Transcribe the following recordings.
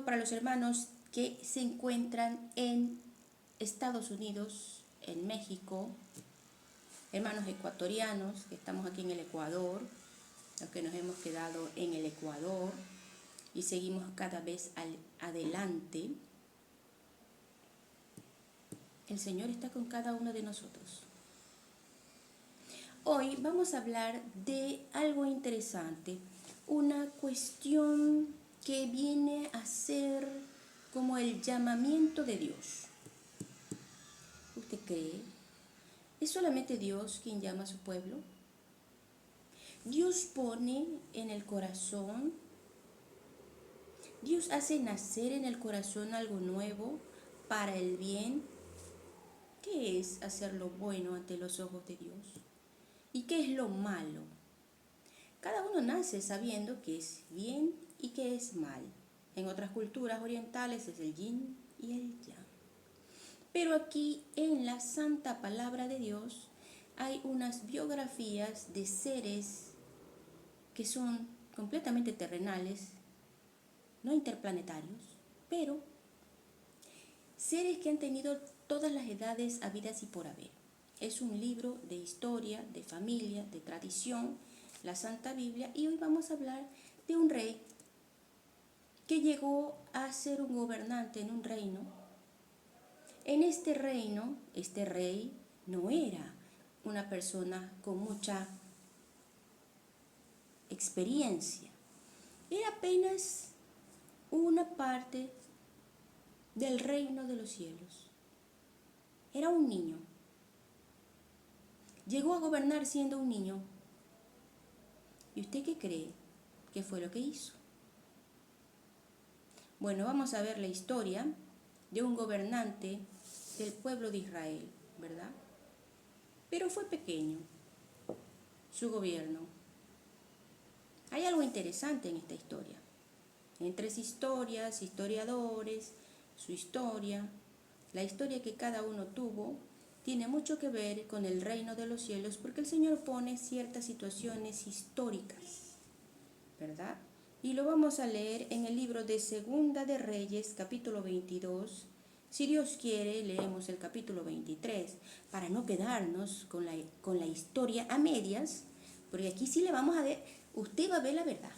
saludo para los hermanos que se encuentran en Estados Unidos, en México, hermanos ecuatorianos que estamos aquí en el Ecuador, los que nos hemos quedado en el Ecuador y seguimos cada vez adelante. El Señor está con cada uno de nosotros. Hoy vamos a hablar de algo interesante, una cuestión que viene a ser como el llamamiento de Dios. ¿Usted cree? ¿Es solamente Dios quien llama a su pueblo? Dios pone en el corazón, Dios hace nacer en el corazón algo nuevo para el bien. ¿Qué es hacer lo bueno ante los ojos de Dios? ¿Y qué es lo malo? Cada uno nace sabiendo que es bien y que es mal. En otras culturas orientales es el yin y el yang. Pero aquí en la santa palabra de Dios hay unas biografías de seres que son completamente terrenales, no interplanetarios, pero seres que han tenido todas las edades habidas y por haber. Es un libro de historia, de familia, de tradición, la Santa Biblia, y hoy vamos a hablar de un rey que llegó a ser un gobernante en un reino. En este reino, este rey no era una persona con mucha experiencia, era apenas una parte del reino de los cielos. Era un niño. Llegó a gobernar siendo un niño. ¿Y usted qué cree que fue lo que hizo? Bueno, vamos a ver la historia de un gobernante del pueblo de Israel, ¿verdad? Pero fue pequeño su gobierno. Hay algo interesante en esta historia. En tres historias, historiadores, su historia, la historia que cada uno tuvo, tiene mucho que ver con el reino de los cielos, porque el Señor pone ciertas situaciones históricas, ¿verdad? Y lo vamos a leer en el libro de Segunda de Reyes, capítulo 22. Si Dios quiere, leemos el capítulo 23, para no quedarnos con la historia a medias, porque aquí sí le vamos a ver, usted va a ver la verdad,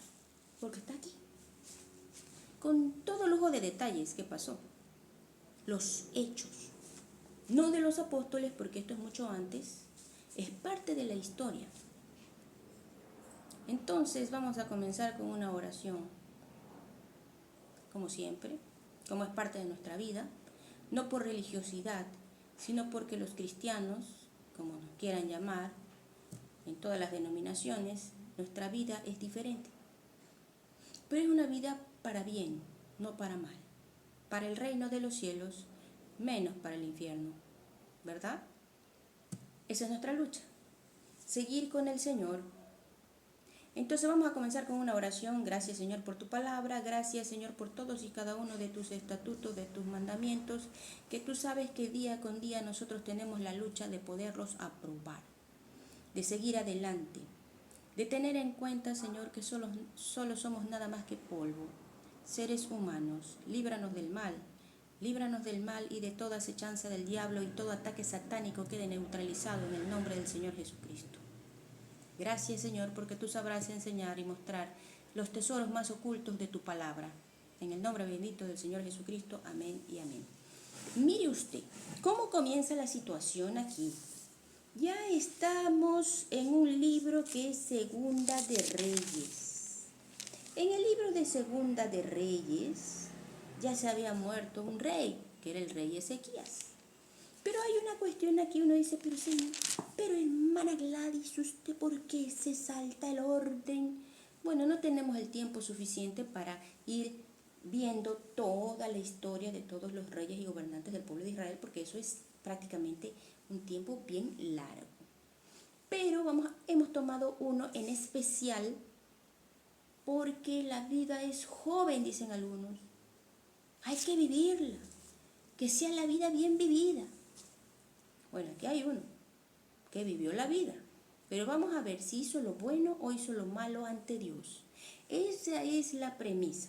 porque está aquí, con todo lujo de detalles que pasó, los hechos, no de los apóstoles, porque esto es mucho antes, es parte de la historia. Entonces vamos a comenzar con una oración, como siempre, como es parte de nuestra vida, no por religiosidad, sino porque los cristianos, como nos quieran llamar, en todas las denominaciones, nuestra vida es diferente. Pero es una vida para bien, no para mal. Para el reino de los cielos, menos para el infierno, ¿verdad? Esa es nuestra lucha, seguir con el Señor. Entonces vamos a comenzar con una oración. Gracias, Señor, por tu palabra. Gracias, Señor, por todos y cada uno de tus estatutos, de tus mandamientos, que tú sabes que día con día nosotros tenemos la lucha de poderlos aprobar, de seguir adelante, de tener en cuenta, Señor, que solo somos nada más que polvo, seres humanos. Líbranos del mal y de toda acechanza del diablo, y todo ataque satánico quede neutralizado en el nombre del Señor Jesucristo. Gracias, Señor, porque tú sabrás enseñar y mostrar los tesoros más ocultos de tu palabra. En el nombre bendito del Señor Jesucristo, amén y amén. Mire usted, ¿cómo comienza la situación aquí? Ya estamos en un libro que es Segunda de Reyes. En el libro de Segunda de Reyes ya se había muerto un rey, que era el rey Ezequías. Pero hay una cuestión aquí, uno dice, pero Señor, pero hermana Gladys, ¿usted por qué se salta el orden? Bueno, no tenemos el tiempo suficiente para ir viendo toda la historia de todos los reyes y gobernantes del pueblo de Israel, porque eso es prácticamente un tiempo bien largo. Pero hemos tomado uno en especial porque la vida es joven, dicen algunos. Hay que vivirla, que sea la vida bien vivida. Bueno, aquí hay uno que vivió la vida, pero vamos a ver si hizo lo bueno o hizo lo malo ante Dios. Esa es la premisa.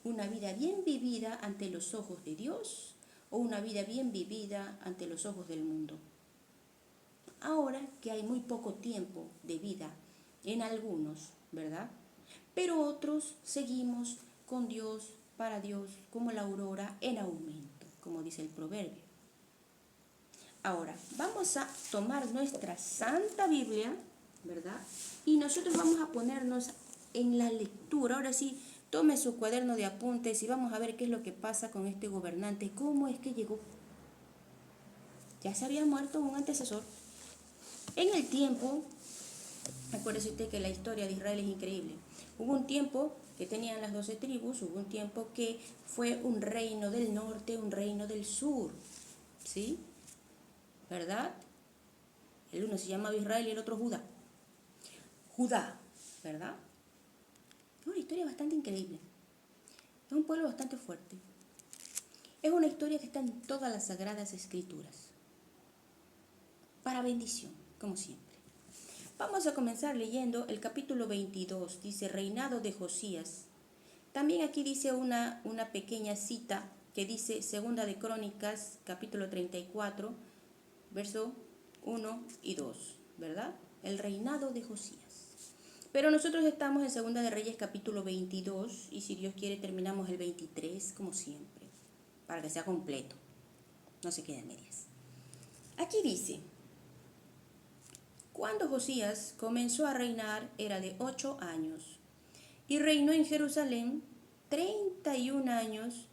¿Una vida bien vivida ante los ojos de Dios o una vida bien vivida ante los ojos del mundo? Ahora que hay muy poco tiempo de vida en algunos, ¿verdad? Pero otros seguimos con Dios, para Dios, como la aurora en aumento, como dice el proverbio. Ahora, vamos a tomar nuestra Santa Biblia, ¿verdad? Y nosotros vamos a ponernos en la lectura. Ahora sí, tome su cuaderno de apuntes y vamos a ver qué es lo que pasa con este gobernante. ¿Cómo es que llegó? Ya se había muerto un antecesor. En el tiempo, acuérdese usted que la historia de Israel es increíble. Hubo un tiempo que tenían las 12 tribus, hubo un tiempo que fue un reino del norte, un reino del sur, ¿sí? ¿Verdad? El uno se llamaba Israel y el otro Judá. Judá, ¿verdad? Es una historia bastante increíble. Es un pueblo bastante fuerte. Es una historia que está en todas las sagradas escrituras. Para bendición, como siempre. Vamos a comenzar leyendo el capítulo 22. Dice, reinado de Josías. También aquí dice una pequeña cita que dice Segunda de Crónicas, capítulo 34, verso 1 y 2, ¿verdad? El reinado de Josías. Pero nosotros estamos en Segunda de Reyes, capítulo 22, y si Dios quiere terminamos el 23, como siempre, para que sea completo, no se quede en medias. Aquí dice, cuando Josías comenzó a reinar era de 8 años, y reinó en Jerusalén 31 años.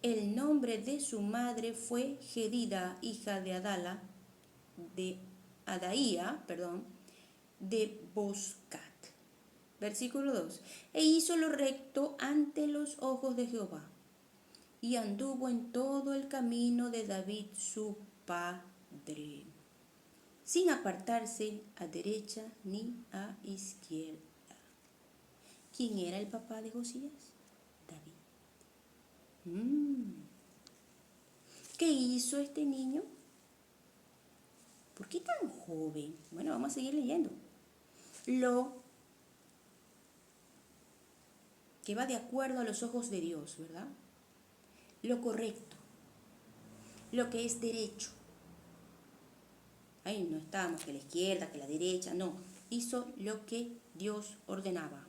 El nombre de su madre fue Jedida, hija de Adaía, de Boscat. Versículo 2. E hizo lo recto ante los ojos de Jehová, y anduvo en todo el camino de David su padre, sin apartarse a derecha ni a izquierda. ¿Quién era el papá de Josías? David. ¿Qué hizo este niño? ¿Por qué tan joven? Bueno, vamos a seguir leyendo. Lo que va de acuerdo a los ojos de Dios, ¿verdad? Lo correcto, lo que es derecho. Ahí no estábamos que la izquierda, que la derecha, no. Hizo lo que Dios ordenaba.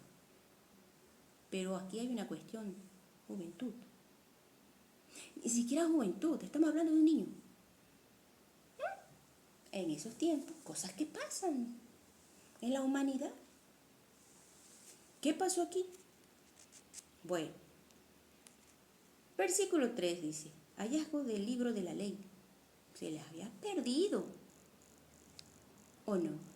Pero aquí hay una cuestión, juventud. Ni siquiera juventud, estamos hablando de un niño. En esos tiempos, cosas que pasan en la humanidad. ¿Qué pasó aquí? Bueno, versículo 3 dice, hallazgo del libro de la ley. Se les había perdido, ¿o no?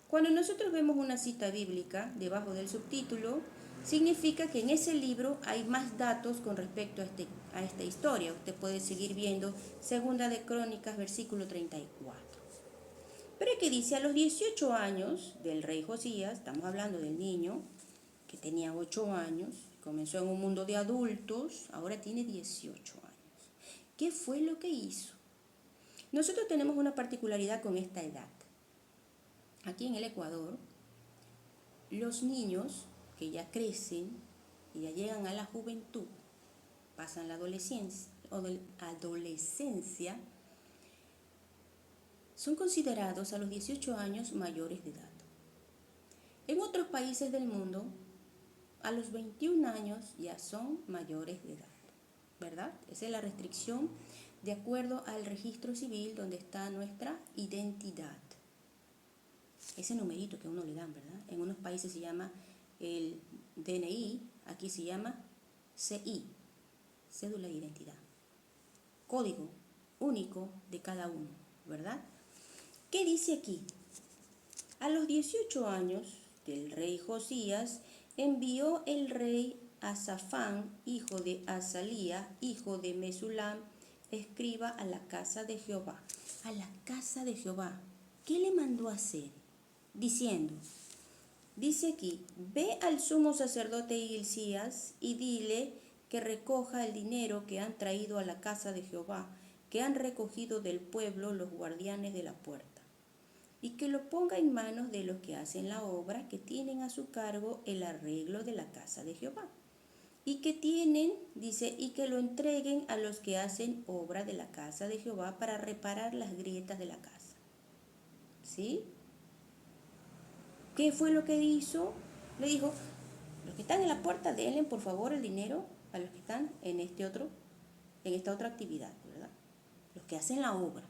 Cuando nosotros vemos una cita bíblica debajo del subtítulo, significa que en ese libro hay más datos con respecto a esta historia. Usted puede seguir viendo Segunda de Crónicas, versículo 34. Pero aquí dice, a los 18 años del rey Josías, estamos hablando del niño que tenía 8 años, comenzó en un mundo de adultos, ahora tiene 18 años. ¿Qué fue lo que hizo? Nosotros tenemos una particularidad con esta edad. Aquí en el Ecuador, los niños que ya crecen y ya llegan a la juventud, pasan la adolescencia son considerados a los 18 años mayores de edad. En otros países del mundo, a los 21 años ya son mayores de edad, ¿verdad? Esa es la restricción de acuerdo al registro civil donde está nuestra identidad. Ese numerito que a uno le dan, ¿verdad? En unos países se llama el DNI, aquí se llama CI, cédula de identidad. Código único de cada uno, ¿verdad? ¿Qué dice aquí? A los 18 años del rey Josías, envió el rey a Safán, hijo de Azalía, hijo de Mesulam, escriba a la casa de Jehová. A la casa de Jehová. ¿Qué le mandó a hacer? Diciendo, dice aquí, ve al sumo sacerdote Hilcías y dile que recoja el dinero que han traído a la casa de Jehová, que han recogido del pueblo los guardianes de la puerta. y que lo ponga en manos de los que hacen la obra, que tienen a su cargo el arreglo de la casa de Jehová. Y que tienen, dice, y que lo entreguen a los que hacen obra de la casa de Jehová para reparar las grietas de la casa. ¿Sí? ¿Qué fue lo que hizo? Le dijo, los que están en la puerta, denle por favor el dinero a los que están en esta otra actividad, ¿verdad? Los que hacen la obra.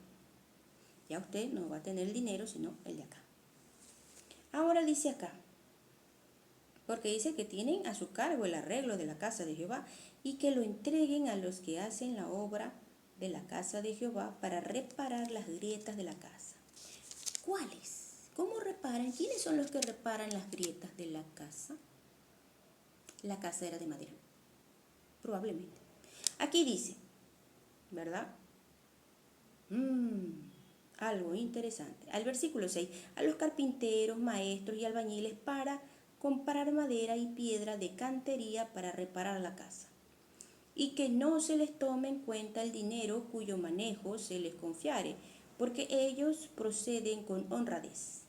Ya usted no va a tener el dinero, sino el de acá. Ahora dice acá, porque dice que tienen a su cargo el arreglo de la casa de Jehová y que lo entreguen a los que hacen la obra de la casa de Jehová para reparar las grietas de la casa. ¿Cuáles? ¿Cómo reparan? ¿Quiénes son los que reparan las grietas de la casa? La casa era de madera, probablemente. Aquí dice, ¿verdad? Algo interesante. Al versículo 6, a los carpinteros, maestros y albañiles para comprar madera y piedra de cantería para reparar la casa. Y que no se les tome en cuenta el dinero cuyo manejo se les confiare, porque ellos proceden con honradez.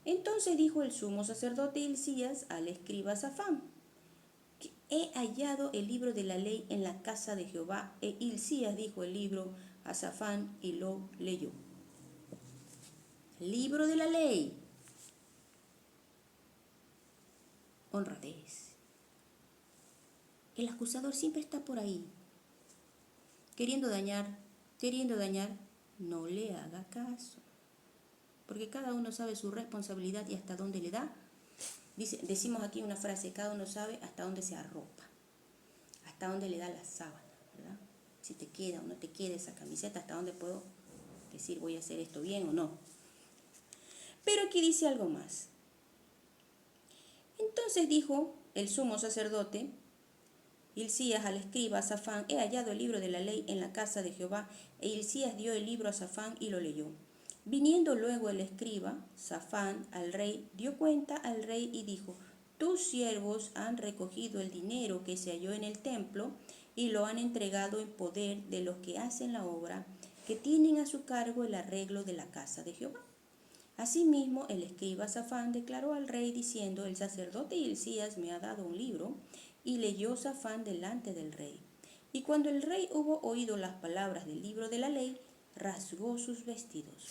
Entonces dijo el sumo sacerdote Hilcías al escriba Safán, que he hallado el libro de la ley en la casa de Jehová. E Hilcías dijo el libro a Safán y lo leyó. Libro de la ley. Honradez. El acusador siempre está por ahí, queriendo dañar, no le haga caso. Porque cada uno sabe su responsabilidad y hasta dónde le da. Decimos aquí una frase, cada uno sabe hasta dónde se arropa, hasta dónde le da la sábana, ¿verdad? Si te queda o no te queda esa camiseta, hasta dónde puedo decir voy a hacer esto bien o no. Pero aquí dice algo más. Entonces dijo el sumo sacerdote Hilcías al escriba Safán, he hallado el libro de la ley en la casa de Jehová. E Hilcías dio el libro a Safán y lo leyó. Viniendo luego el escriba, Safán, al rey, dio cuenta al rey y dijo, tus siervos han recogido el dinero que se halló en el templo y lo han entregado en poder de los que hacen la obra, que tienen a su cargo el arreglo de la casa de Jehová. Asimismo, el escriba Safán declaró al rey diciendo, el sacerdote Hilcías me ha dado un libro, y leyó Safán delante del rey. Y cuando el rey hubo oído las palabras del libro de la ley, rasgó sus vestidos.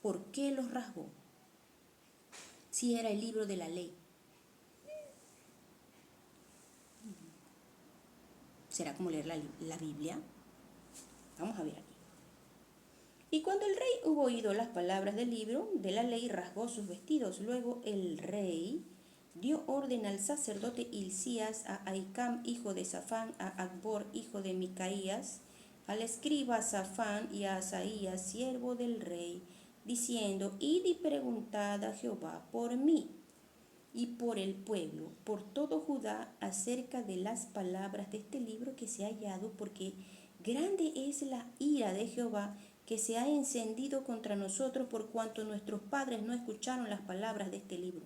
¿Por qué los rasgó? Si era el libro de la ley. ¿Será como leer la Biblia? Vamos a ver aquí. Y cuando el rey hubo oído las palabras del libro de la ley, rasgó sus vestidos. Luego el rey dio orden al sacerdote Hilcías, a Ahicam, hijo de Safán, a Acbor, hijo de Micaías, al escriba Safán y a Asaías, siervo del rey, diciendo, id y preguntad a Jehová por mí y por el pueblo, por todo Judá, acerca de las palabras de este libro que se ha hallado, porque grande es la ira de Jehová que se ha encendido contra nosotros por cuanto nuestros padres no escucharon las palabras de este libro,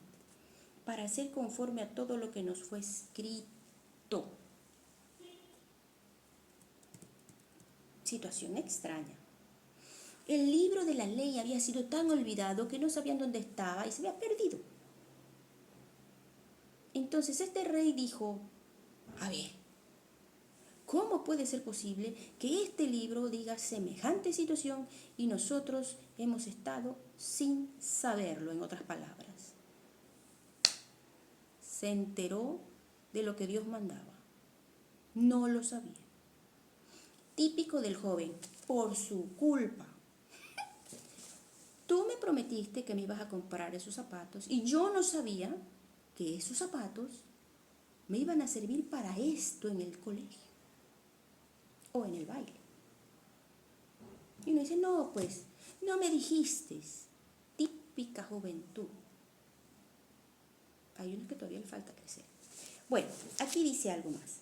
para hacer conforme a todo lo que nos fue escrito. Situación extraña. El libro de la ley había sido tan olvidado que no sabían dónde estaba y se había perdido. Entonces este rey dijo, a ver, ¿cómo puede ser posible que este libro diga semejante situación y nosotros hemos estado sin saberlo, en otras palabras? Se enteró de lo que Dios mandaba. No lo sabía. Típico del joven, por su culpa. Tú me prometiste que me ibas a comprar esos zapatos y yo no sabía que esos zapatos me iban a servir para esto en el colegio o en el baile. Y uno dice, no, pues, no me dijiste. Típica juventud. Hay unos que todavía le falta crecer. Bueno, aquí dice algo más.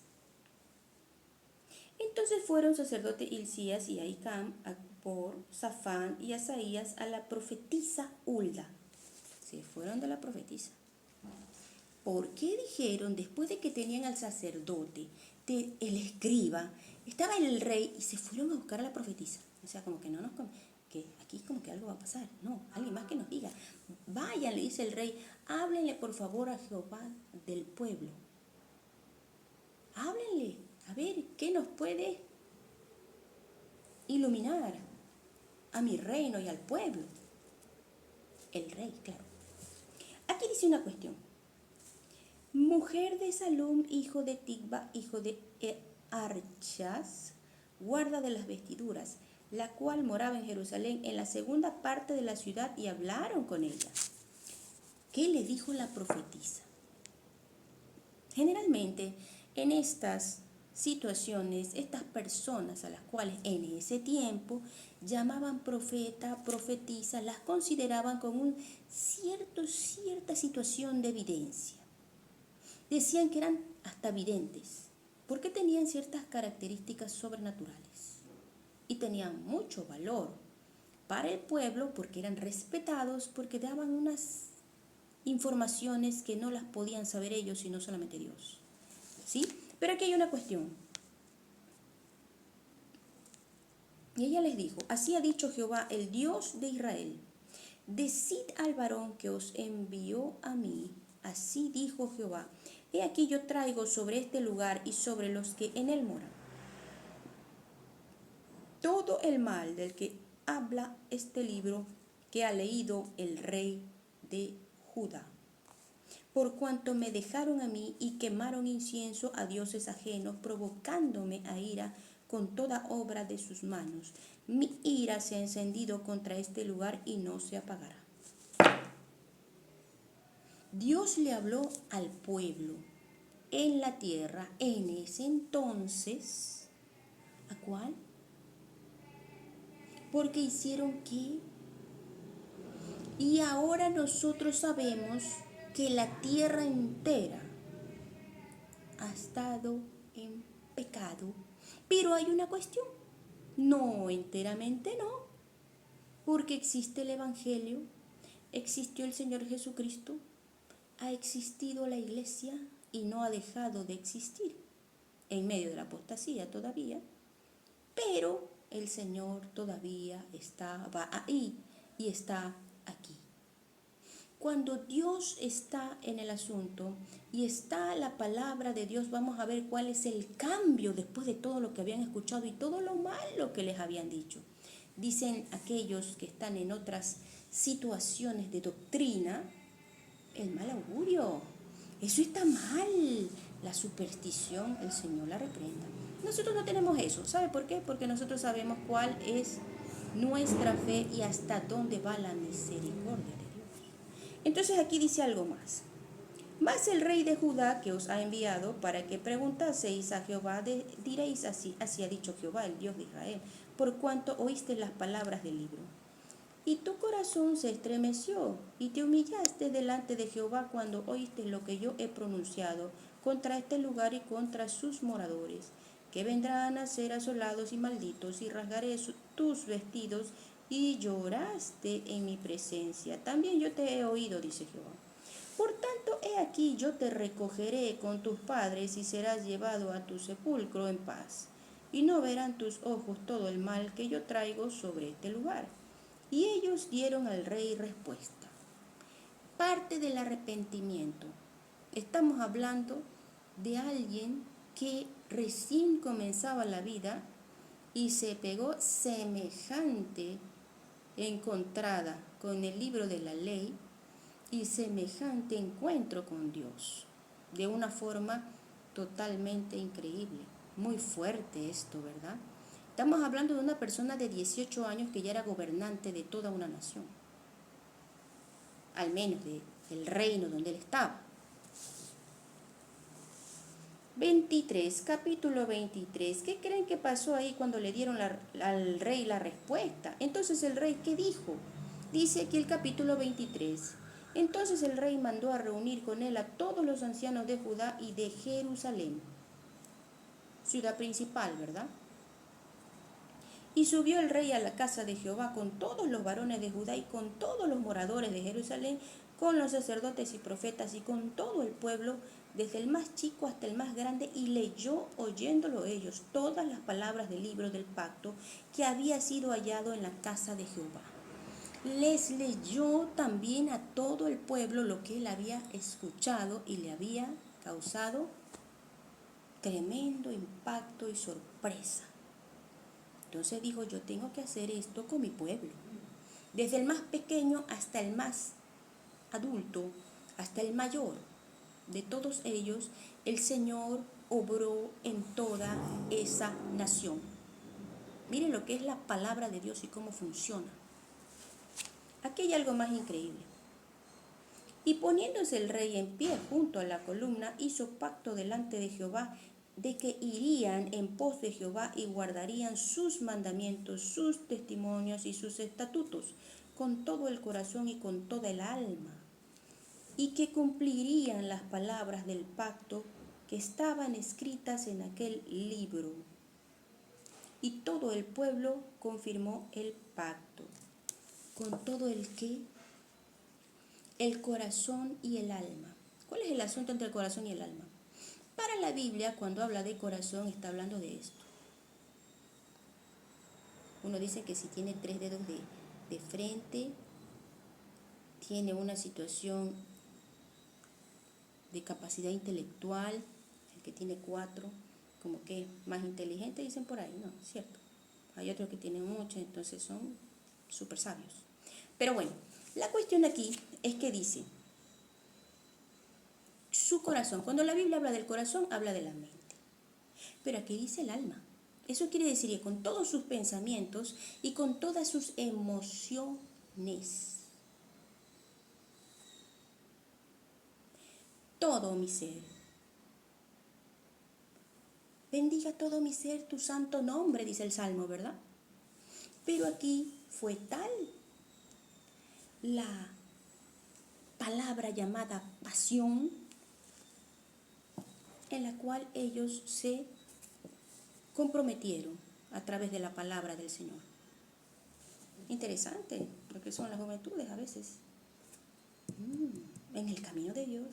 Entonces fueron sacerdote Hilcías y Ahicam, Acbor, Safán y Asaías a la profetisa Hulda. Se fueron de la profetisa. ¿Por qué dijeron, después de que tenían al sacerdote, el escriba, estaba el rey y se fueron a buscar a la profetisa? O sea, como que no nos... que aquí como que algo va a pasar. No, alguien más que nos diga. Vayan, le dice el rey, háblenle por favor a Jehová del pueblo. Háblenle, a ver qué nos puede iluminar a mi reino y al pueblo. El rey, claro. Aquí dice una cuestión. Mujer de Salum, hijo de Tigba, hijo de Archas, guarda de las vestiduras, la cual moraba en Jerusalén, en la segunda parte de la ciudad, y hablaron con ella. ¿Qué le dijo la profetisa? Generalmente, en estas situaciones, estas personas a las cuales en ese tiempo llamaban profetisa, las consideraban con cierta situación de evidencia. Decían que eran hasta videntes, porque tenían ciertas características sobrenaturales y tenían mucho valor para el pueblo porque eran respetados, porque daban unas informaciones que no las podían saber ellos, sino solamente Dios. ¿Sí? Pero aquí hay una cuestión. Y ella les dijo, así ha dicho Jehová, el Dios de Israel, decid al varón que os envió a mí, así dijo Jehová, he aquí yo traigo sobre este lugar y sobre los que en él moran todo el mal del que habla este libro que ha leído el rey de Judá. Por cuanto me dejaron a mí y quemaron incienso a dioses ajenos, provocándome a ira con toda obra de sus manos. Mi ira se ha encendido contra este lugar y no se apagará. Dios le habló al pueblo en la tierra en ese entonces. ¿A cuál? Porque hicieron qué. Y ahora nosotros sabemos que la tierra entera ha estado en pecado. Pero hay una cuestión. No, enteramente no. Porque existe el Evangelio, existió el Señor Jesucristo, ha existido la iglesia y no ha dejado de existir en medio de la apostasía todavía, pero el Señor todavía estaba ahí y está aquí. Cuando Dios está en el asunto y está la palabra de Dios, vamos a ver cuál es el cambio después de todo lo que habían escuchado y todo lo malo que les habían dicho. Dicen aquellos que están en otras situaciones de doctrina, el mal augurio, eso está mal. La superstición, el Señor la reprenda. Nosotros no tenemos eso. ¿Sabe por qué? Porque nosotros sabemos cuál es nuestra fe y hasta dónde va la misericordia de Dios. Entonces aquí dice algo más. Mas el rey de Judá que os ha enviado para que preguntaseis a Jehová, diréis así ha dicho Jehová, el Dios de Israel, por cuanto oíste las palabras del libro. Y tu corazón se estremeció y te humillaste delante de Jehová cuando oíste lo que yo he pronunciado contra este lugar y contra sus moradores, que vendrán a ser asolados y malditos, y rasgaré tus vestidos, y lloraste en mi presencia. También yo te he oído, dice Jehová. Por tanto, he aquí yo te recogeré con tus padres y serás llevado a tu sepulcro en paz, y no verán tus ojos todo el mal que yo traigo sobre este lugar. Y ellos dieron al rey respuesta. Parte del arrepentimiento. Estamos hablando de alguien que recién comenzaba la vida y se pegó semejante encontrada con el libro de la ley y semejante encuentro con Dios, de una forma totalmente increíble. Muy fuerte esto, ¿verdad? Estamos hablando de una persona de 18 años que ya era gobernante de toda una nación, al menos del reino donde él estaba. 23, capítulo 23. ¿Qué creen que pasó ahí cuando le dieron al rey la respuesta? Entonces el rey, ¿qué dijo? Dice aquí el capítulo 23. Entonces el rey mandó a reunir con él a todos los ancianos de Judá y de Jerusalén, ciudad principal, ¿verdad? Y subió el rey a la casa de Jehová con todos los varones de Judá y con todos los moradores de Jerusalén, con los sacerdotes y profetas y con todo el pueblo, desde el más chico hasta el más grande, y leyó, oyéndolo ellos, todas las palabras del libro del pacto que había sido hallado en la casa de Jehová. Les leyó también a todo el pueblo lo que él había escuchado y le había causado tremendo impacto y sorpresa. Entonces dijo, yo tengo que hacer esto con mi pueblo. Desde el más pequeño hasta el más adulto, hasta el mayor. De todos ellos, el Señor obró en toda esa nación. Miren lo que es la palabra de Dios y cómo funciona. Aquí hay algo más increíble. Y poniéndose el rey en pie junto a la columna, hizo pacto delante de Jehová de que irían en pos de Jehová y guardarían sus mandamientos, sus testimonios y sus estatutos, con todo el corazón y con toda el alma, y que cumplirían las palabras del pacto que estaban escritas en aquel libro. Y todo el pueblo confirmó el pacto. ¿Con todo el qué? El corazón y el alma. ¿Cuál es el asunto entre el corazón y el alma? Para la Biblia, cuando habla de corazón, está hablando de esto. Uno dice que si tiene 3 dedos de frente, tiene una situación de capacidad intelectual, el que tiene 4, como que es más inteligente, dicen por ahí, no, cierto. Hay otros que tienen 8, entonces son súper sabios. Pero bueno, la cuestión aquí es que dice, su corazón, cuando la Biblia habla del corazón, habla de la mente. Pero aquí dice el alma. Eso quiere decir que con todos sus pensamientos y con todas sus emociones. Todo mi ser. Bendiga todo mi ser tu santo nombre, dice el Salmo, ¿verdad? Pero aquí fue tal la palabra llamada pasión, en la cual ellos se comprometieron a través de la palabra del Señor. Interesante lo que son las juventudes a veces. En el camino de Dios.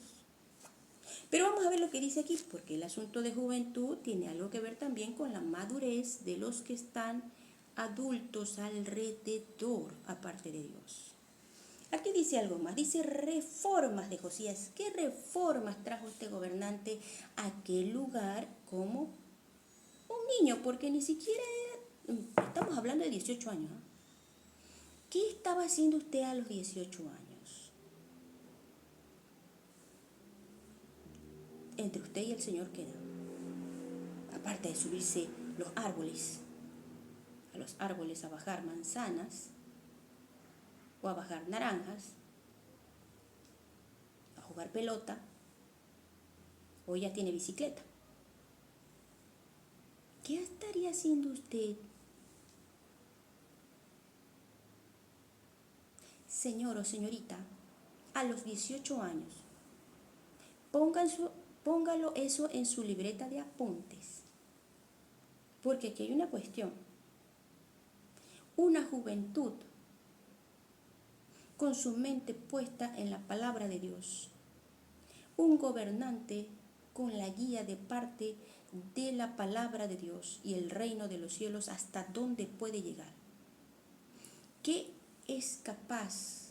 Pero vamos a ver lo que dice aquí, porque el asunto de juventud tiene algo que ver también con la madurez de los que están adultos alrededor, aparte de Dios. Aquí dice algo más, dice reformas de Josías. ¿Qué reformas trajo este gobernante a aquel lugar como un niño? Porque ni siquiera era, estamos hablando de 18 años. ¿Qué estaba haciendo usted a los 18 años? Entre usted y el Señor queda. Aparte de subirse a los árboles a bajar manzanas o a bajar naranjas, a jugar pelota, o ya tiene bicicleta. ¿Qué estaría haciendo usted, señor o señorita, a los 18 años? Póngalo eso en su libreta de apuntes. Porque aquí hay una cuestión. Una juventud con su mente puesta en la palabra de Dios. Un gobernante con la guía de parte de la palabra de Dios y el reino de los cielos, hasta dónde puede llegar. ¿Qué es capaz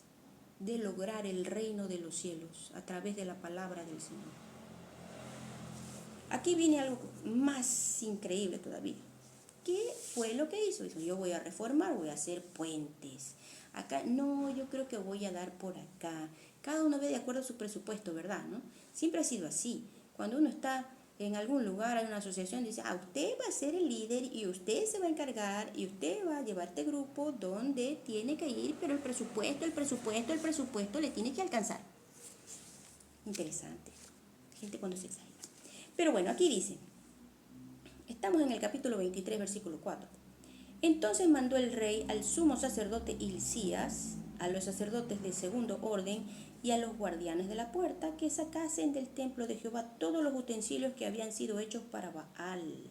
de lograr el reino de los cielos a través de la palabra del Señor? Aquí viene algo más increíble todavía. ¿Qué fue lo que hizo? Dijo, yo voy a reformar, voy a hacer puentes. Acá, no, yo creo que voy a dar por acá. Cada uno ve de acuerdo a su presupuesto, ¿verdad? ¿No? Siempre ha sido así. Cuando uno está en algún lugar, en una asociación, dice, usted va a ser el líder y usted se va a encargar y usted va a llevar este grupo donde tiene que ir, pero el presupuesto le tiene que alcanzar. Interesante. Gente cuando se exagera. Pero bueno, aquí dice, estamos en el capítulo 23, versículo 4. Entonces mandó el rey al sumo sacerdote Hilcías, a los sacerdotes de segundo orden y a los guardianes de la puerta que sacasen del templo de Jehová todos los utensilios que habían sido hechos para Baal,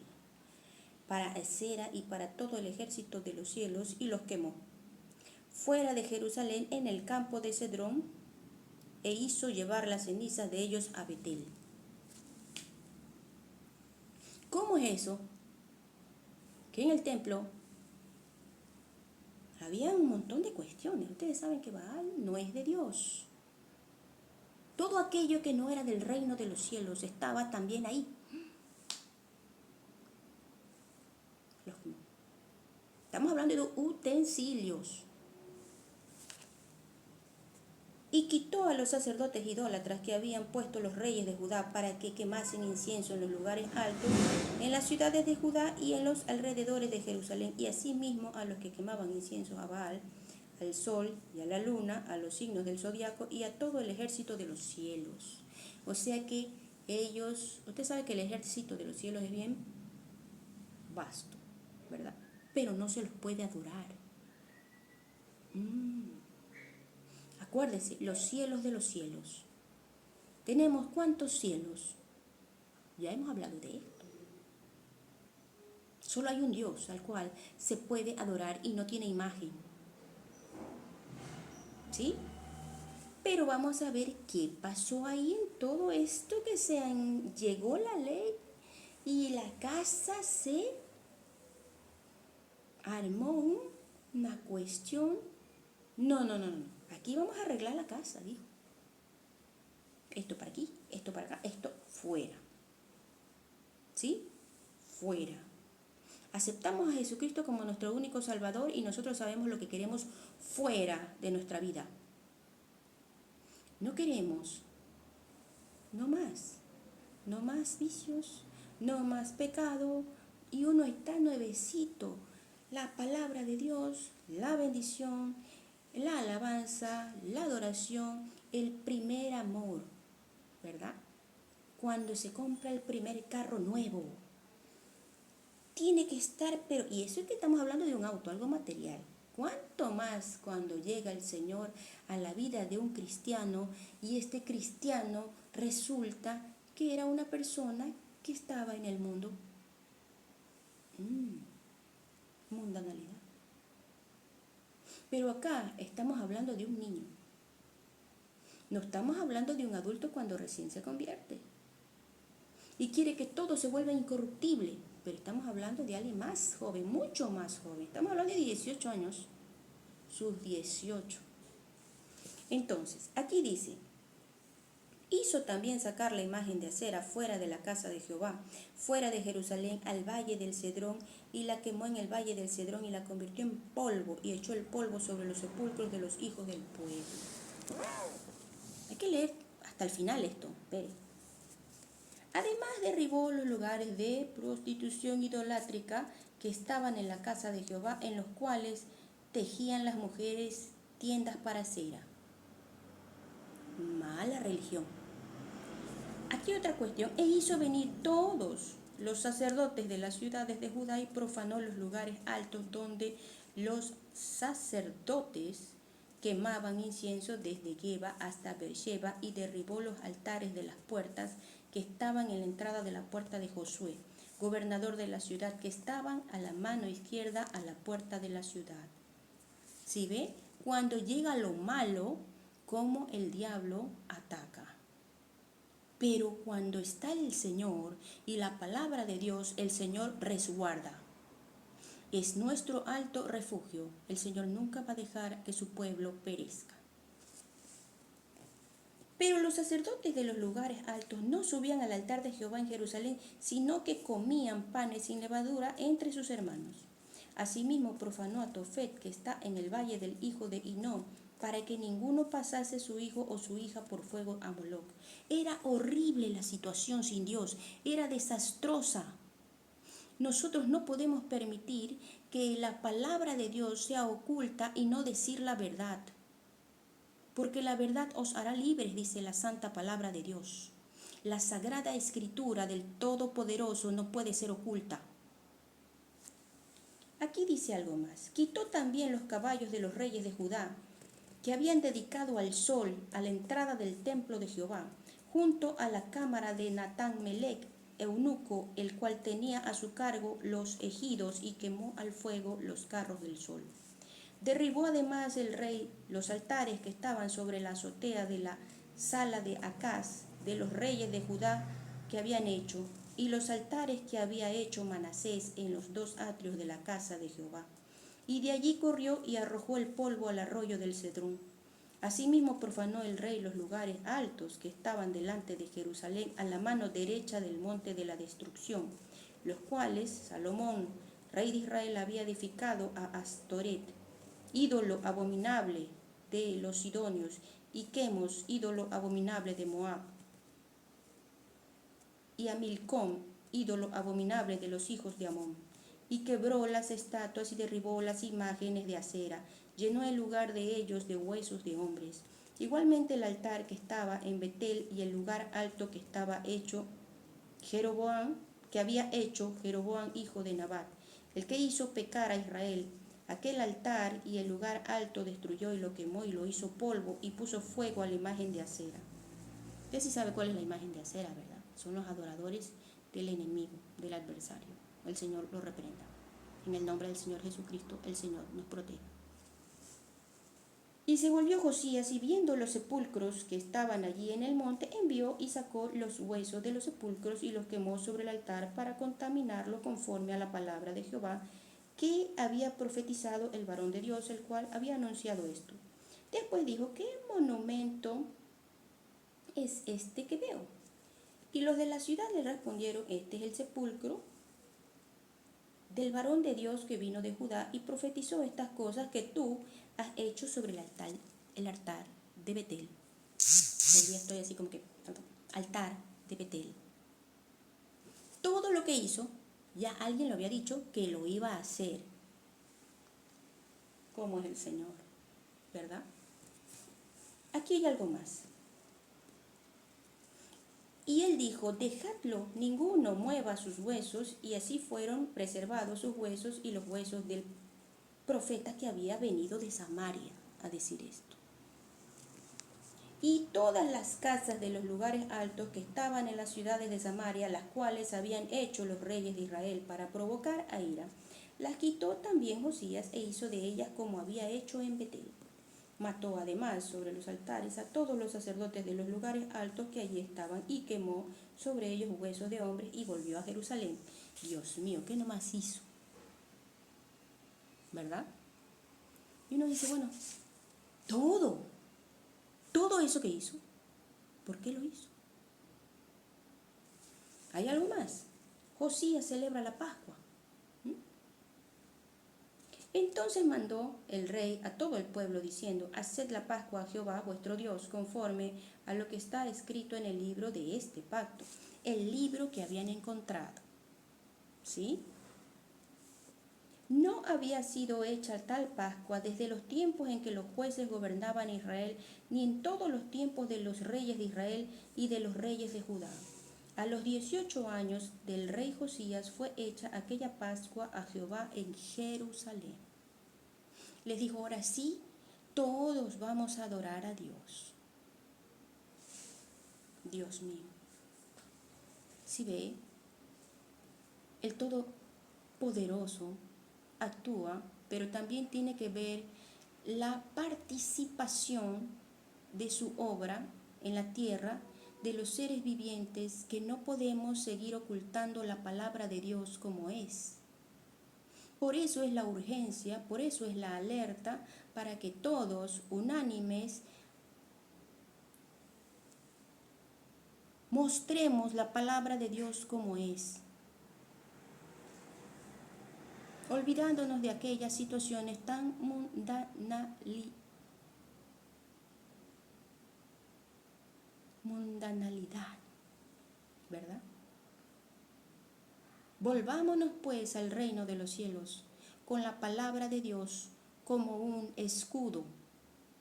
para Acera y para todo el ejército de los cielos, y los quemó fuera de Jerusalén en el campo de Cedrón, e hizo llevar las cenizas de ellos a Betel. es eso? Que en el templo había un montón de cuestiones. Ustedes saben que Baal no es de Dios. Todo aquello que no era del reino de los cielos estaba también ahí. Estamos hablando de utensilios. Y quitó a los sacerdotes idólatras que habían puesto los reyes de Judá para que quemasen incienso en los lugares altos, en las ciudades de Judá y en los alrededores de Jerusalén, y asimismo a los que quemaban incienso a Baal, al sol y a la luna, a los signos del zodiaco y a todo el ejército de los cielos. O sea que ellos, usted sabe que el ejército de los cielos es bien vasto, ¿verdad? Pero no se los puede adorar. Acuérdese, los cielos de los cielos. ¿Tenemos cuántos cielos? Ya hemos hablado de esto. Solo hay un Dios al cual se puede adorar y no tiene imagen. ¿Sí? Pero vamos a ver qué pasó ahí en todo esto que llegó la ley y la casa se armó una cuestión. No. Aquí vamos a arreglar la casa, dijo. Esto para aquí, esto para acá, esto fuera. ¿Sí? Fuera. Aceptamos a Jesucristo como nuestro único Salvador y nosotros sabemos lo que queremos fuera de nuestra vida. No queremos, no más vicios, no más pecado, y uno está nuevecito. La palabra de Dios, la bendición, la alabanza, la adoración, el primer amor, ¿verdad? Cuando se compra el primer carro nuevo, tiene que estar, pero, y eso es que estamos hablando de un auto, algo material. ¿Cuánto más cuando llega el Señor a la vida de un cristiano y este cristiano resulta que era una persona que estaba en el mundo? Mundanalidad. Pero acá estamos hablando de un niño. No estamos hablando de un adulto cuando recién se convierte. Y quiere que todo se vuelva incorruptible. Pero estamos hablando de alguien más joven, mucho más joven. Estamos hablando de 18 años. Sus 18. Entonces, aquí dice, hizo también sacar la imagen de acera fuera de la casa de Jehová, fuera de Jerusalén, al valle del Cedrón, y la quemó en el valle del Cedrón y la convirtió en polvo, y echó el polvo sobre los sepulcros de los hijos del pueblo. Hay que leer hasta el final esto. Espere. Además derribó los lugares de prostitución idolátrica que estaban en la casa de Jehová, en los cuales tejían las mujeres tiendas para cera. Mala religión. Aquí otra cuestión. E hizo venir todos los sacerdotes de las ciudades de Judá y profanó los lugares altos donde los sacerdotes quemaban incienso desde Geba hasta Beersheba, y derribó los altares de las puertas que estaban en la entrada de la puerta de Josué, gobernador de la ciudad, que estaban a la mano izquierda a la puerta de la ciudad. ¿Sí ve? Cuando llega lo malo, cómo el diablo ataca. Pero cuando está el Señor y la palabra de Dios, el Señor resguarda. Es nuestro alto refugio. El Señor nunca va a dejar que su pueblo perezca. Pero los sacerdotes de los lugares altos no subían al altar de Jehová en Jerusalén, sino que comían panes sin levadura entre sus hermanos. Asimismo profanó a Tofet, que está en el valle del hijo de Hinnom, para que ninguno pasase su hijo o su hija por fuego a Moloc. Era horrible la situación sin Dios, era desastrosa. Nosotros no podemos permitir que la palabra de Dios sea oculta y no decir la verdad. Porque la verdad os hará libres, dice la santa palabra de Dios. La sagrada escritura del Todopoderoso no puede ser oculta. Aquí dice algo más. Quitó también los caballos de los reyes de Judá, que habían dedicado al sol a la entrada del templo de Jehová, junto a la cámara de Natán Melec, eunuco, el cual tenía a su cargo los ejidos, y quemó al fuego los carros del sol. Derribó además el rey los altares que estaban sobre la azotea de la sala de Acaz, de los reyes de Judá, que habían hecho, y los altares que había hecho Manasés en los 2 atrios de la casa de Jehová. Y de allí corrió y arrojó el polvo al arroyo del Cedrón. Asimismo profanó el rey los lugares altos que estaban delante de Jerusalén a la mano derecha del monte de la destrucción, los cuales Salomón, rey de Israel, había edificado a Astoret, ídolo abominable de los sidonios, y Quemos, ídolo abominable de Moab, y a Milcom, ídolo abominable de los hijos de Amón. Y quebró las estatuas y derribó las imágenes de acera, llenó el lugar de ellos de huesos de hombres. Igualmente el altar que estaba en Betel y el lugar alto que había hecho Jeroboam hijo de Nabat, el que hizo pecar a Israel. Aquel altar y el lugar alto destruyó y lo quemó y lo hizo polvo y puso fuego a la imagen de acera. Usted sí sabe cuál es la imagen de acera, ¿verdad? Son los adoradores del enemigo, del adversario. El Señor lo reprenda. En el nombre del Señor Jesucristo, el Señor nos proteja. Y se volvió Josías, y viendo los sepulcros que estaban allí en el monte, envió y sacó los huesos de los sepulcros y los quemó sobre el altar para contaminarlo conforme a la palabra de Jehová, que había profetizado el varón de Dios, el cual había anunciado esto. Después dijo: ¿qué monumento es este que veo? Y los de la ciudad le respondieron: este es el sepulcro del varón de Dios que vino de Judá y profetizó estas cosas que tú has hecho sobre el altar de Betel. Hoy día estoy así como que, altar de Betel. Todo lo que hizo, ya alguien lo había dicho que lo iba a hacer. ¿Cómo es el Señor? ¿Verdad? Aquí hay algo más. Y él dijo: dejadlo, ninguno mueva sus huesos. Y así fueron preservados sus huesos y los huesos del profeta que había venido de Samaria a decir esto. Y todas las casas de los lugares altos que estaban en las ciudades de Samaria, las cuales habían hecho los reyes de Israel para provocar a ira, las quitó también Josías e hizo de ellas como había hecho en Betel. Mató además sobre los altares a todos los sacerdotes de los lugares altos que allí estaban y quemó sobre ellos huesos de hombres y volvió a Jerusalén. Dios mío, ¿qué nomás hizo? ¿Verdad? Y uno dice, bueno, todo eso que hizo, ¿por qué lo hizo? ¿Hay algo más? Josías celebra la Pascua. Entonces mandó el rey a todo el pueblo diciendo: haced la Pascua a Jehová vuestro Dios conforme a lo que está escrito en el libro de este pacto, el libro que habían encontrado. ¿Sí? No había sido hecha tal Pascua desde los tiempos en que los jueces gobernaban Israel, ni en todos los tiempos de los reyes de Israel y de los reyes de Judá. A los 18 años del rey Josías fue hecha aquella Pascua a Jehová en Jerusalén. Les dijo: ahora sí, todos vamos a adorar a Dios. Dios mío. Si ve, el Todopoderoso actúa, pero también tiene que ver la participación de su obra en la tierra, de los seres vivientes, que no podemos seguir ocultando la palabra de Dios como es. Por eso es la urgencia, por eso es la alerta, para que todos, unánimes, mostremos la palabra de Dios como es, olvidándonos de aquellas situaciones tan mundanalidad, ¿verdad? Volvámonos pues al reino de los cielos con la palabra de Dios como un escudo.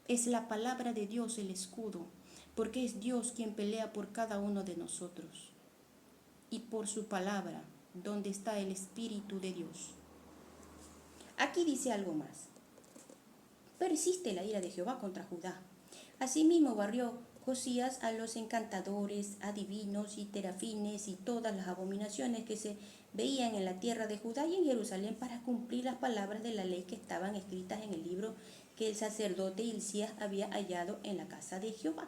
Es la palabra de Dios el escudo, porque es Dios quien pelea por cada uno de nosotros. Y por su palabra, donde está el Espíritu de Dios. Aquí dice algo más. Persiste la ira de Jehová contra Judá. Asimismo barrió Josías a los encantadores, adivinos y terafines y todas las abominaciones que se veían en la tierra de Judá y en Jerusalén, para cumplir las palabras de la ley que estaban escritas en el libro que el sacerdote Hilcías había hallado en la casa de Jehová.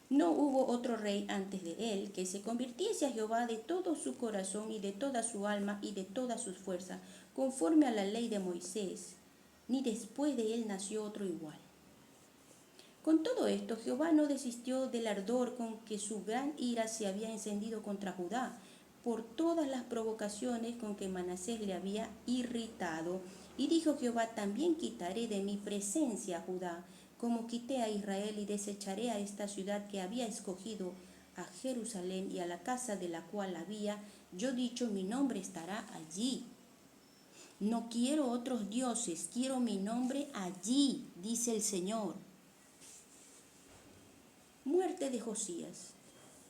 No hubo otro rey antes de él que se convirtiese a Jehová de todo su corazón y de toda su alma y de todas sus fuerzas, conforme a la ley de Moisés, ni después de él nació otro igual. Con todo esto, Jehová no desistió del ardor con que su gran ira se había encendido contra Judá, por todas las provocaciones con que Manasés le había irritado. Y dijo Jehová, también quitaré de mi presencia a Judá, como quité a Israel, y desecharé a esta ciudad que había escogido, a Jerusalén, y a la casa de la cual había yo dicho, mi nombre estará allí. No quiero otros dioses, quiero mi nombre allí, dice el Señor. Muerte de Josías.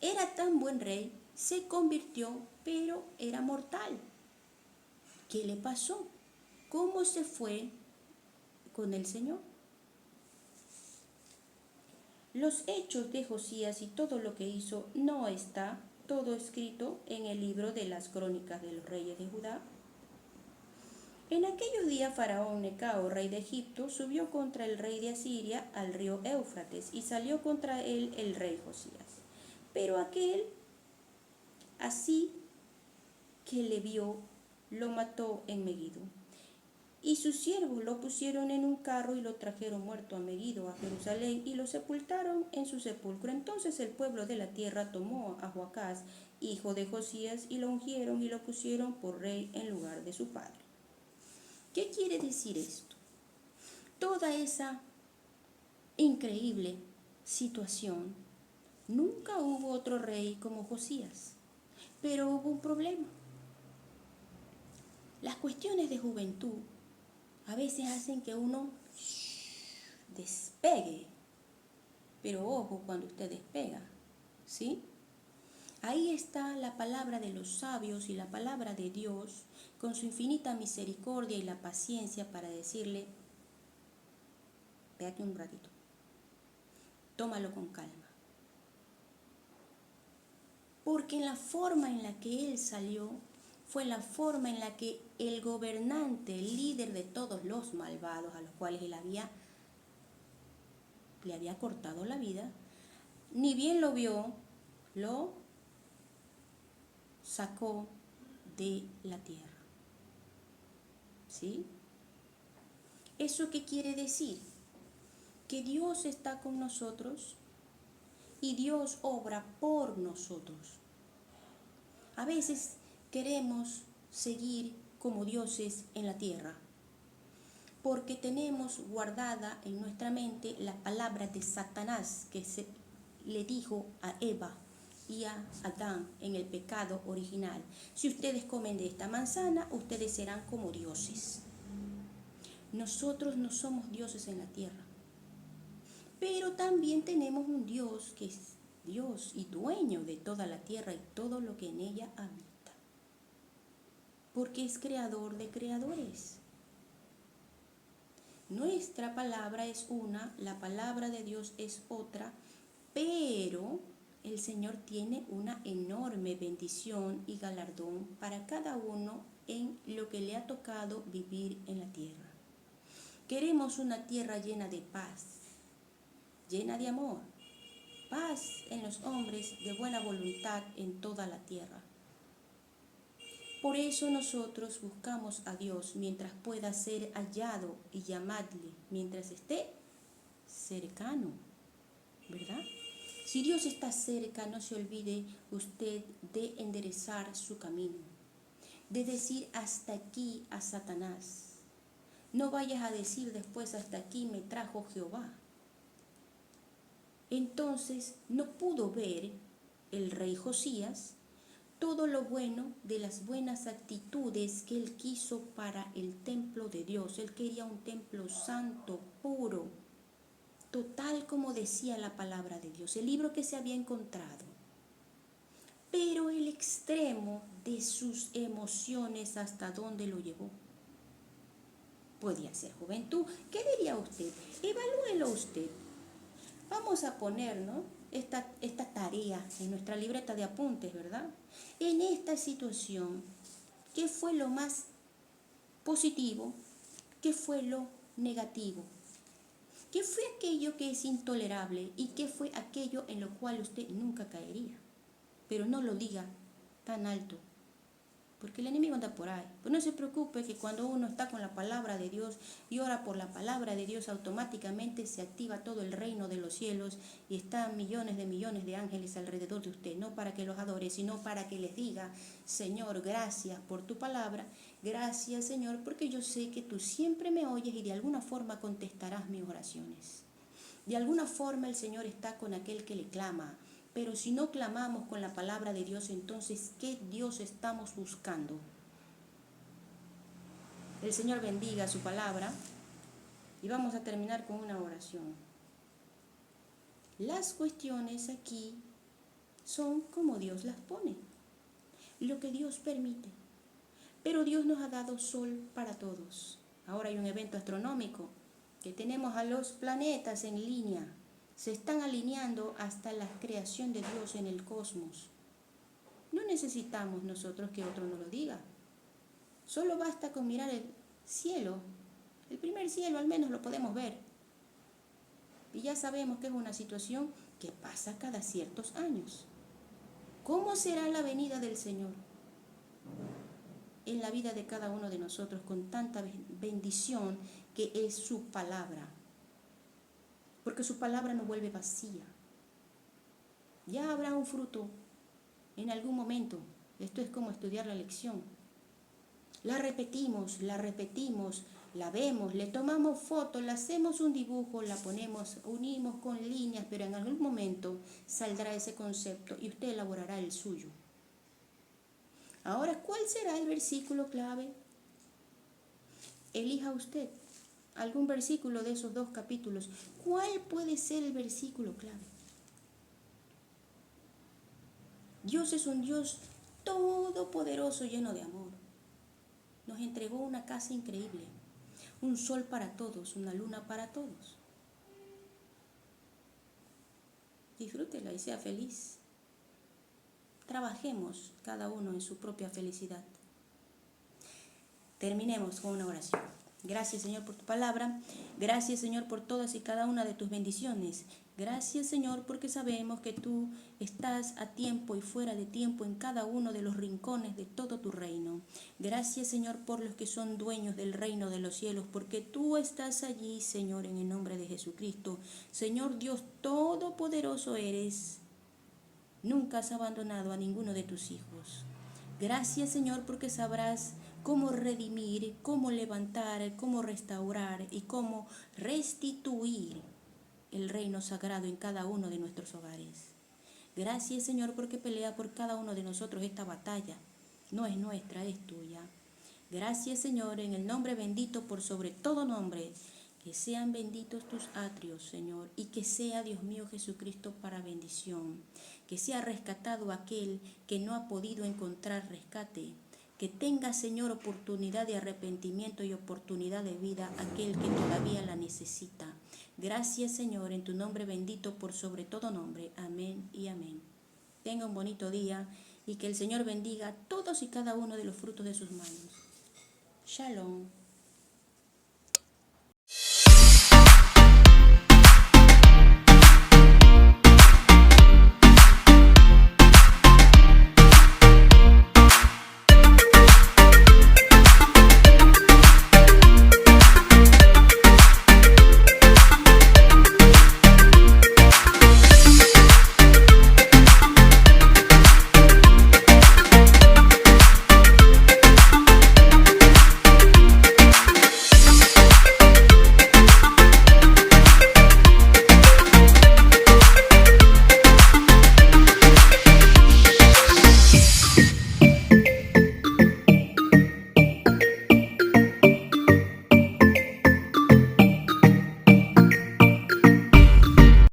Era tan buen rey, se convirtió, pero era mortal. ¿Qué le pasó? ¿Cómo se fue con el Señor? Los hechos de Josías y todo lo que hizo no está todo escrito en el libro de las crónicas de los reyes de Judá. En aquellos días Faraón Necao, rey de Egipto, subió contra el rey de Asiria al río Éufrates y salió contra él el rey Josías. Pero aquel, así que le vio, lo mató en Megiddo. Y sus siervos lo pusieron en un carro y lo trajeron muerto a Megiddo, a Jerusalén, y lo sepultaron en su sepulcro. Entonces el pueblo de la tierra tomó a Joacás, hijo de Josías, y lo ungieron y lo pusieron por rey en lugar de su padre. ¿Qué quiere decir esto? Toda esa increíble situación, nunca hubo otro rey como Josías, pero hubo un problema. Las cuestiones de juventud a veces hacen que uno despegue, pero ojo cuando usted despega, ¿sí? Ahí está la palabra de los sabios y la palabra de Dios con su infinita misericordia y la paciencia para decirle, espérate un ratito, tómalo con calma. Porque en la forma en la que él salió fue la forma en la que el gobernante, el líder de todos los malvados a los cuales él le había cortado la vida, ni bien lo vio, lo sacó de la tierra. ¿Sí? ¿Eso qué quiere decir? Que Dios está con nosotros y Dios obra por nosotros. A veces queremos seguir como dioses en la tierra, porque tenemos guardada en nuestra mente la palabra de Satanás que le dijo a Eva y a Adán en el pecado original. Si ustedes comen de esta manzana, ustedes serán como dioses. Nosotros no somos dioses en la tierra, pero también tenemos un Dios que es Dios y dueño de toda la tierra y todo lo que en ella habita, porque es creador de creadores. Nuestra palabra es una, la palabra de Dios es otra, pero el Señor tiene una enorme bendición y galardón para cada uno en lo que le ha tocado vivir en la tierra. Queremos una tierra llena de paz, llena de amor, paz en los hombres, de buena voluntad en toda la tierra. Por eso nosotros buscamos a Dios mientras pueda ser hallado y llamadle, mientras esté cercano, ¿verdad? Si Dios está cerca, no se olvide usted de enderezar su camino, de decir hasta aquí a Satanás. No vayas a decir después hasta aquí me trajo Jehová. Entonces no pudo ver el rey Josías todo lo bueno de las buenas actitudes que él quiso para el templo de Dios. Él quería un templo santo, puro, total como decía la palabra de Dios, el libro que se había encontrado. Pero el extremo de sus emociones, ¿hasta dónde lo llevó? Podía ser juventud. ¿Qué diría usted? Evalúelo usted. Vamos a ponernos esta tarea en nuestra libreta de apuntes, ¿verdad? En esta situación, ¿qué fue lo más positivo? ¿Qué fue lo negativo? ¿Qué fue aquello que es intolerable y qué fue aquello en lo cual usted nunca caería? Pero no lo diga tan alto, porque el enemigo anda por ahí. Pero no se preocupe que cuando uno está con la palabra de Dios y ora por la palabra de Dios, automáticamente se activa todo el reino de los cielos y están millones de ángeles alrededor de usted, no para que los adore, sino para que les diga: Señor, gracias por tu palabra, gracias, Señor, porque yo sé que tú siempre me oyes y de alguna forma contestarás mis oraciones. De alguna forma el Señor está con aquel que le clama. Pero si no clamamos con la palabra de Dios, entonces, ¿qué Dios estamos buscando? El Señor bendiga su palabra y vamos a terminar con una oración. Las cuestiones aquí son como Dios las pone, lo que Dios permite. Pero Dios nos ha dado sol para todos. Ahora hay un evento astronómico que tenemos a los planetas en línea. Se están alineando hasta la creación de Dios en el cosmos. No necesitamos nosotros que otro nos lo diga. Solo basta con mirar el cielo. El primer cielo al menos lo podemos ver. Y ya sabemos que es una situación que pasa cada ciertos años. ¿Cómo será la venida del Señor en la vida de cada uno de nosotros con tanta bendición que es su palabra? Porque su palabra no vuelve vacía. Ya habrá un fruto en algún momento. Esto es como estudiar la lección. La repetimos, la vemos, le tomamos fotos, le hacemos un dibujo, la ponemos, unimos con líneas, pero en algún momento saldrá ese concepto y usted elaborará el suyo. Ahora, ¿cuál será el versículo clave? Elija usted algún versículo de esos 2 capítulos. ¿Cuál puede ser el versículo clave? Dios es un Dios todopoderoso, lleno de amor. Nos entregó una casa increíble, un sol para todos, una luna para todos. Disfrútela y sea feliz. Trabajemos cada uno en su propia felicidad. Terminemos con una oración. Gracias, Señor, por tu palabra. Gracias, Señor, por todas y cada una de tus bendiciones. Gracias, Señor, porque sabemos que tú estás a tiempo y fuera de tiempo en cada uno de los rincones de todo tu reino. Gracias, Señor, por los que son dueños del reino de los cielos, porque tú estás allí, Señor, en el nombre de Jesucristo. Señor Dios todopoderoso eres. Nunca has abandonado a ninguno de tus hijos. Gracias, Señor, porque sabrás cómo redimir, cómo levantar, cómo restaurar y cómo restituir el reino sagrado en cada uno de nuestros hogares. Gracias, Señor, porque pelea por cada uno de nosotros esta batalla. No es nuestra, es tuya. Gracias, Señor, en el nombre bendito por sobre todo nombre. Que sean benditos tus atrios, Señor, y que sea, Dios mío, Jesucristo, para bendición. Que sea rescatado aquel que no ha podido encontrar rescate. Que tenga, Señor, oportunidad de arrepentimiento y oportunidad de vida aquel que todavía la necesita. Gracias, Señor, en tu nombre bendito por sobre todo nombre. Amén y amén. Tenga un bonito día y que el Señor bendiga todos y cada uno de los frutos de sus manos. Shalom.